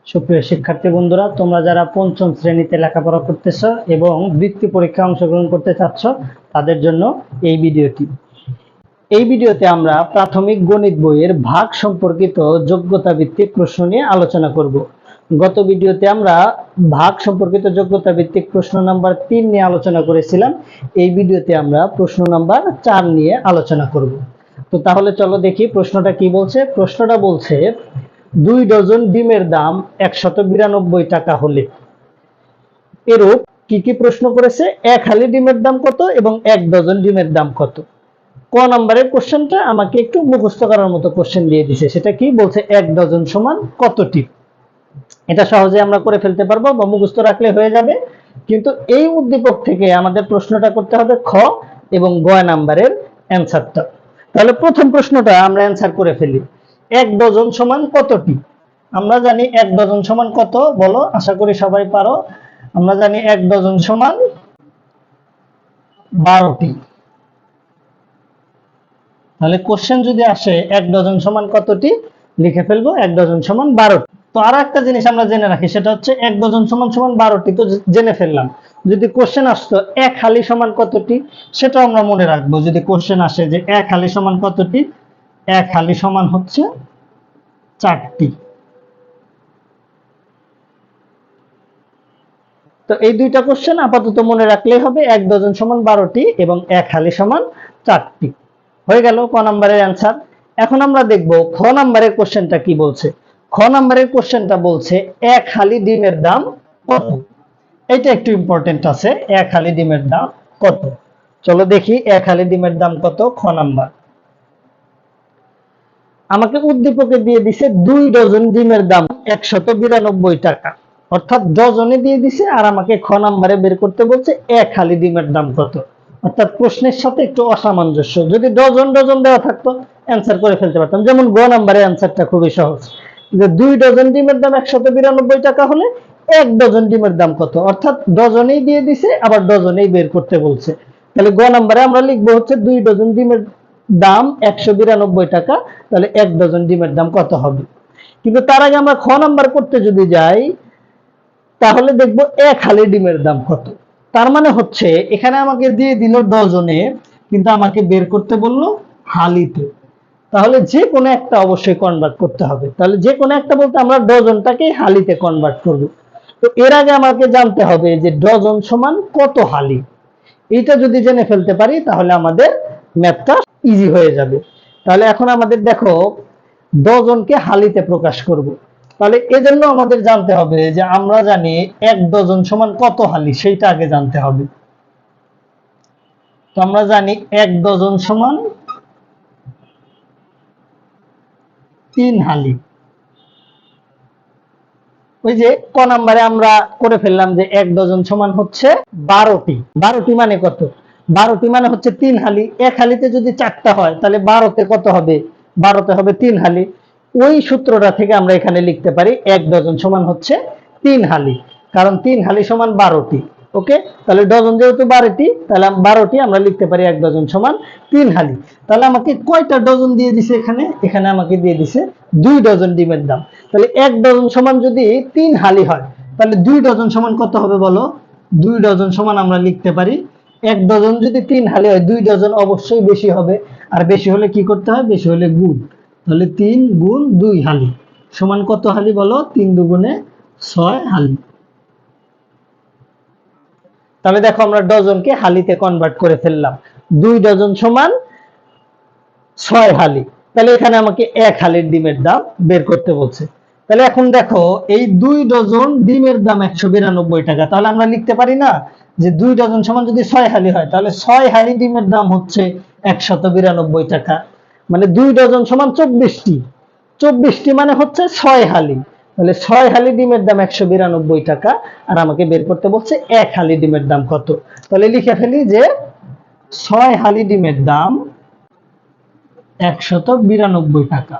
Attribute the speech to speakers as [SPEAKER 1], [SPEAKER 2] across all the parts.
[SPEAKER 1] সুপ্রিয় শিক্ষার্থী বন্ধুরা, তোমরা যারা পঞ্চম শ্রেণীতে লেখাপড়া করতেছো এবং বৃত্তি পরীক্ষায় অংশগ্রহণ করতে চাচ্ছ তাদের জন্য এই ভিডিওটি। এই ভিডিওতে আমরা প্রাথমিক গণিত বইয়ের ভাগ সম্পর্কিত যোগ্যতা ভিত্তিক প্রশ্ন নিয়ে আলোচনা করব। গত ভিডিওতে আমরা ভাগ সম্পর্কিত যোগ্যতা ভিত্তিক প্রশ্ন নাম্বার 3 নিয়ে আলোচনা করেছিলাম। এই ভিডিওতে আমরা প্রশ্ন নাম্বার 4 নিয়ে আলোচনা করব। তো তাহলে চলো দেখি প্রশ্নটা কি বলছে। প্রশ্নটা বলছে 2 ডজন ডিমের দাম 192 টাকা হলে এরূপ কি কি প্রশ্ন করেছে, এক হালি ডিমের দাম কত এবং 1 ডজন ডিমের দাম কত। ক নম্বরের কোশ্চেনটা আমাকে একটু মুখস্থ করার মতো কোশ্চেন দিয়ে দিছে। সেটা কি বলছে, 1 ডজন সমান কতটি। এটা সহজে আমরা করে ফেলতে পারবো বা মুখস্থ রাখলে হয়ে যাবে, কিন্তু এই উদ্দীপক থেকে আমাদের প্রশ্নটা করতে হবে খ এবং গ নাম্বারের অ্যান্সারটা। তাহলে প্রথম প্রশ্নটা আমরা অ্যান্সার করে ফেলি। 1 ডজন সমান কতটি। আমরা জানি 1 ডজন সমান কত, বলো, আশা করি সবাই পারো। আমরা জানি 1 ডজন সমান 12টি। তাহলে কোশ্চেন যদি আসে 1 ডজন সমান কতটি, লিখে ফেলবো 1 ডজন সমান 12টি। তো আর একটা জিনিস আমরা জেনে রাখি, সেটা হচ্ছে 1 ডজন সমান 12টি তো জেনে ফেললাম। যদি কোশ্চেন আসতো 1 হালি সমান কতটি, সেটা আমরা মনে রাখবো। যদি কোশ্চেন আসে যে 1 হালি সমান কতটি, 1 হালি সমান হচ্ছে 4টি। তো এই দুইটা কোশ্চেন আপাতত মনে রাখলেই হবে। 1 ডজন সমান 12টি এবং 1 হালি সমান 4টি। হয়ে গেল ক নম্বরের অ্যান্সার। এখন আমরা দেখব খ নম্বরের কোশ্চেনটা কি বলছে। খ নম্বরের কোশ্চেনটা বলছে 1 হালি ডিমের দাম কত। এটা একটু ইম্পর্টেন্ট আছে, 1 হালি ডিমের দাম কত। চলো দেখি 1 হালি ডিমের দাম কত। খ নাম্বার আমাকে উদ্দীপকে দিয়ে দিছে 2 ডজন ডিমের দাম 192 টাকা, অর্থাৎ ডজনে দিয়ে দিছে। আর আমাকে খ নাম্বারে বের করতে বলছে 1 হালি ডিমের দাম কত, অর্থাৎ প্রশ্নের সাথে একটু অসামঞ্জস্য। যদি ডজন ডজন দেওয়া থাকতো অ্যান্সার করে ফেলতে পারতাম। যেমন গ নাম্বারে অ্যান্সারটা খুবই সহজ, যে 2 ডজন ডিমের দাম 192 টাকা হলে 1 ডজন ডিমের দাম কত, অর্থাৎ ডজনেই দিয়ে দিছে আবার ডজনেই বের করতে বলছে। তাহলে গ নাম্বারে আমরা লিখবো হচ্ছে 2 ডজন ডিমের দাম 192 টাকা, তাহলে 1 ডজন ডিমের দাম কত হবে। কিন্তু তার আগে আমরা খ নাম্বার করতে যদি যাই, তাহলে দেখবো 1 হালি ডিমের দাম কত। তার মানে হচ্ছে এখানে আমাকে দিয়ে দিল ডজনে, কিন্তু আমাকে বের করতে বললো হালিতে। তাহলে যে কোনো একটা অবশ্যই কনভার্ট করতে হবে। তাহলে যে কোনো একটা বলতে আমরা ডজনটাকে হালিতে কনভার্ট করব। তো এর আগে আমাকে জানতে হবে যে ডজন সমান কত হালি। এটা যদি জেনে ফেলতে পারি তাহলে আমাদের ম্যাথটা ইজি হয়ে যাবে। তাহলে এখন আমাদের দেখো ডজনকে হালিতে প্রকাশ করব। তাহলে এজন্য আমাদের জানতে হবে যে আমরা জানি 1 ডজন সমান কত হালি, সেইটা আগে জানতে হবে। তো আমরা জানি 1 ডজন সমান 3 হালি। ওই যে ক নাম্বারে আমরা করে ফেললাম যে 1 ডজন সমান হচ্ছে 12টি। 12টি মানে কত, 12টি মানে হচ্ছে 3 হালি। 1 হালিতে যদি 4টা হয় তাহলে 12তে কত হবে, 12তে হবে 3 হালি। ওই সূত্রটা থেকে আমরা এখানে লিখতে পারি 1 ডজন সমান হচ্ছে 3 হালি, কারণ 3 হালি সমান 12টি। ওকে, তাহলে ডজন যেহেতু 12টি, তাহলে 12টি আমরা লিখতে পারি 1 ডজন সমান 3 হালি। তাহলে আমাকে কয়টা ডজন দিয়ে দিছে এখানে, এখানে আমাকে দিয়ে দিছে 2 ডজন ডিমের দাম। তাহলে 1 ডজন সমান যদি 3 হালি হয় তাহলে 2 ডজন সমান কত হবে বলো। 2 ডজন সমান আমরা লিখতে পারি, 1 ডজন যদি 3 হালি হয় 2 ডজন অবশ্যই বেশি হবে। আর বেশি হলে কি করতে হয়, বেশি হলে গুণ। তাহলে 3 গুণ 2 হালি সমান কত হালি বলো, 3 দুগুণে 6 হালি। তাহলে দেখো আমরা ডজনকে হালিতে কনভার্ট করে ফেললাম। 2 ডজন সমান 6 হালি। তাহলে এখানে আমাকে 1 হালির ডিমের দাম বের করতে বলছে। তাহলে এখন দেখো এই 2 ডজন ডিমের দাম 192 টাকা। তাহলে আমরা লিখতে পারি না যে 2 ডজন সমান যদি 6 হালি হয় তাহলে 6 হালি ডিমের দাম হচ্ছে 192 টাকা। মানে 2 ডজন সমান 24টি। 24টি মানে হচ্ছে 6 হালি। তাহলে 6 হালি ডিমের দাম 192 টাকা, আর আমাকে বের করতে বলছে 1 হালি ডিমের দাম কত। তাহলে লিখে ফেলি যে 6 হালি ডিমের দাম 192 টাকা।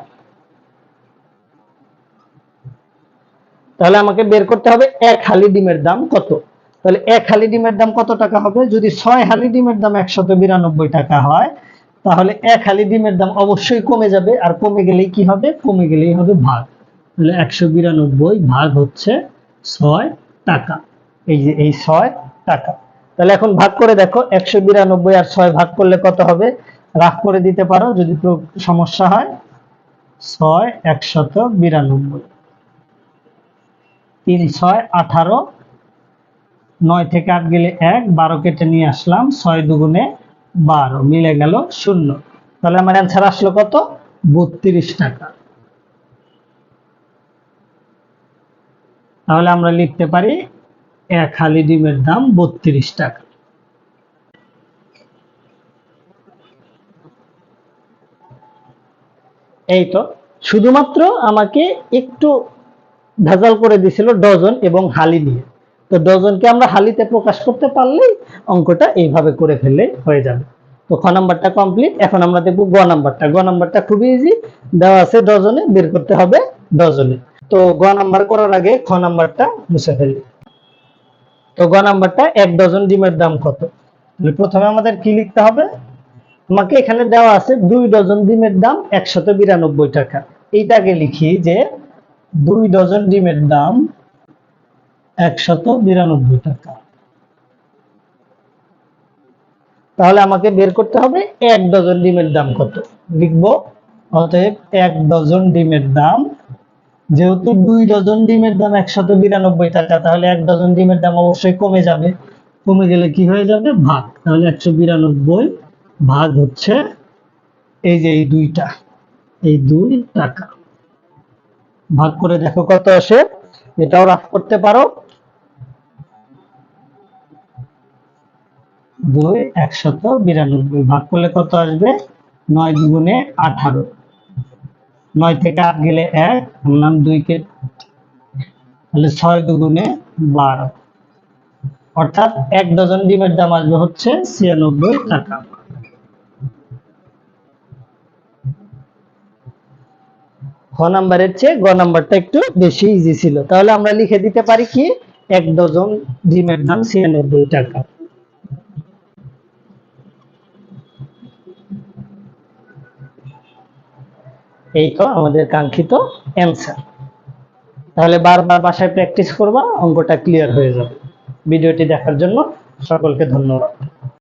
[SPEAKER 1] তাহলে আমাকে বের করতে হবে 1 হালি ডিমের দাম কত। তাহলে 1 হালি ডিমের দাম কত টাকা হবে, যদি 6 হালি ডিমের দাম 192 টাকা হয় তাহলে 1 হালি ডিমের দাম অবশ্যই কমে যাবে। আর কমে গেলেই কি হবে, কমে গেলেই হবে ভাগ। তাহলে 192 ভাগ হচ্ছে 6 টাকা। এই যে এই 6 টাকা। তাহলে এখন ভাগ করে দেখো, 192 আর 6 ভাগ করলে কত হবে? রাফ করে দিতে পারো যদি সমস্যা হয়। 6 192, 3 6 18, 9 থেকে 8 গেলে 1, 12 কেটে নিয়ে আসলাম, 6 দুগুণে 12, মিলে গেল 0। তাহলে আমার অ্যান্সার আসলো কত? 32 টাকা। তাহলে আমরা লিখতে পারি এক হালি ডিমের দাম 32 টাকা। এই তো, শুধুমাত্র আমাকে একটু ভেজাল করে দিছিল ডজন এবং হালি নিয়ে। তো ডজনকে আমরা হালিতে প্রকাশ করতে পারলেই অঙ্কটা এইভাবে করে ফেললে হয়ে যাবে। তো খ নাম্বারটা কমপ্লিট। এখন আমরা দেখব গ নাম্বারটা। গ নাম্বারটা খুবই ইজি, দেওয়া আছে ডজনে, বের করতে হবে ডজনে। তো গ নাম্বার করার আগে খ নাম্বারটা মুছে ফেলি। তো গ নাম্বারটা 1 ডজন ডিমের দাম কত? প্রথমে আমাদের কি লিখতে হবে? আমাকে এখানে দেওয়া আছে 2 ডজন ডিমের দাম 192 টাকা। এইটাকে লিখি যে 2 ডজন ডিমের দাম 192 টাকা। তাহলে আমাকে বের করতে হবে 1 ডজন ডিমের দাম কত। লিখবো অতএব 1 ডজন ডিমের দাম, যেহেতু 2 ডজন ডিমের দাম 192 টাকা, তাহলে 1 ডজন ডিমের দাম অবশ্যই কমে যাবে। কমে গেলে কি হয়ে যাবে? ভাগ। তাহলে 192 ভাগ হচ্ছে এই যে এই 2টা, এই 2 টাকা। ভাগ করে দেখো কত আসে, এটাও রাফ করতে পারো। 2 192 ভাগ করলে কত আসবে? 9 দুগুণে 18, 9 থেকে 8 গেলে 1, আনলাম 2 কে, তাহলে 6 দুগুণে 12, অর্থাৎ 1 ডজন ডিমের দাম আসবে হচ্ছে 96 টাকা। খ নাম্বারের চেয়ে গ নাম্বারটা একটু বেশি ইজি ছিল। তাহলে আমরা লিখে দিতে পারি কি? 1 ডজন ডিমের দাম 96 টাকা। এই তো আমাদের কাঙ্ক্ষিত অ্যান্সার। তাহলে বারবার বাসায় প্র্যাকটিস করবা, অঙ্কটা ক্লিয়ার হয়ে যাবে। ভিডিওটি দেখার জন্য সকলকে ধন্যবাদ।